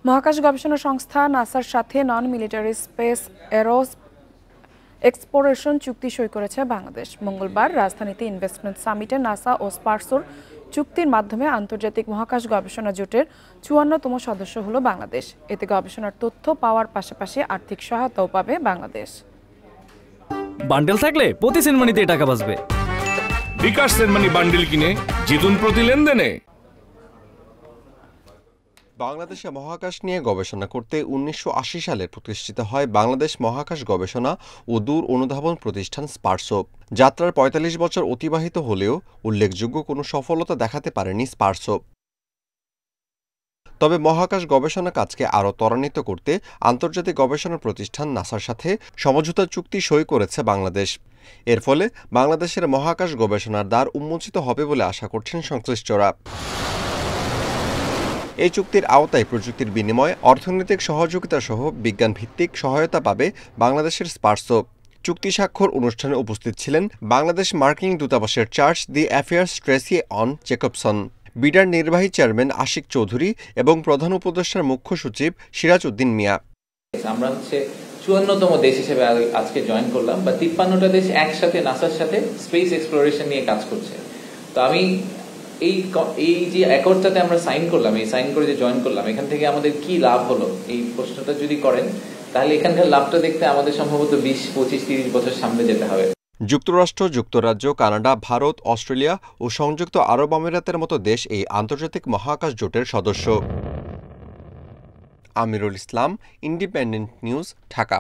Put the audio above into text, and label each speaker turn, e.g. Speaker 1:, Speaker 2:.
Speaker 1: মহাকাশ গবেষণা সংস্থা নাসার সাথে নন মিলিটারি স্পেস এরোস এক্সপ্লোরেশন চুক্তি সই করেছে বাংলাদেশ। মঙ্গলবার রাজধানীতে ইনভেস্টমেন্ট সামিটে নাসা ও স্পারসোর চুক্তির মাধ্যমে আন্তর্জাতিক মহাকাশ গবেষণা জোটের ৫৪তম সদস্য হলো বাংলাদেশ। এতে গবেষণার তথ্য পাওয়ার পাশাপাশি আর্থিক সহায়তাও পাবে বাংলাদেশ।
Speaker 2: বান্ডেল থাকলে প্রতি সেনমানিতে টাকা বাঁচবে।
Speaker 3: বিকাশ সেনমানি বান্ডেল কিনে জিতুন প্রতি লেনদেনে।
Speaker 4: বাংলাদেশে মহাকাশ নিয়ে গবেষণা করতে ১৯৮০ সালে প্রতিষ্ঠিত হয় বাংলাদেশ মহাকাশ গবেষণা ও দূর অনুধাবন প্রতিষ্ঠান স্পারসো। যাত্রার ৪৫ বছর অতিবাহিত হলেও উল্লেখযোগ্য কোনো সফলতা দেখাতে পারেনি স্পারসো। তবে মহাকাশ গবেষণা কাজকে আরও ত্বরান্বিত করতে আন্তর্জাতিক গবেষণা প্রতিষ্ঠান নাসার সাথে সমঝোতা চুক্তি সই করেছে বাংলাদেশ। এর ফলে বাংলাদেশের মহাকাশ গবেষণার দ্বার উন্মোচিত হবে বলে আশা করছেন সংশ্লিষ্টরা। এই চুক্তির আওতায় প্রযুক্তির বিনিময়, অর্থনৈতিক সহযোগিতা সহ বিজ্ঞানভিত্তিক সহায়তা পাবে বাংলাদেশের স্পারসো। চুক্তি স্বাক্ষর অনুষ্ঠানে উপস্থিত ছিলেন বাংলাদেশ মার্কিন দূতাবাসের charge d'affaires Tracy Ann Jacobson, বিডার নির্বাহী চেয়ারম্যান আশিক চৌধুরী এবং প্রধান উপদেষ্টার মুখ্য সচিব সিরাজ উদ্দিন মিয়া।
Speaker 5: আমরা ৫৪তম দেশ হিসেবে আজকে জয়েন করলাম, বা ৫৩টা দেশ একসাথে নাসার সাথে স্পেস এক্সপ্লোরেশন নিয়ে কাজ করছে। তো আমি এই যে অ্যাকর্ডটাতে আমরা সাইন করলাম, এই সাইন করে যে জয়েন করলাম, এখান থেকে আমাদের কি লাভ হলো এই প্রশ্নটা যদি করেন, তাহলে এখানকার লাভটা দেখতে আমাদের সম্ভবত ২০, ২৫, ৩০ বছর সামনে যেতে হবে।
Speaker 4: যুক্তরাষ্ট্র, যুক্তরাজ্য, কানাডা, ভারত, অস্ট্রেলিয়া ও সংযুক্ত আরব আমিরাতের মতো দেশ এই আন্তর্জাতিক মহাকাশ জোটের সদস্য। Amirul Islam, independent news, Dhaka.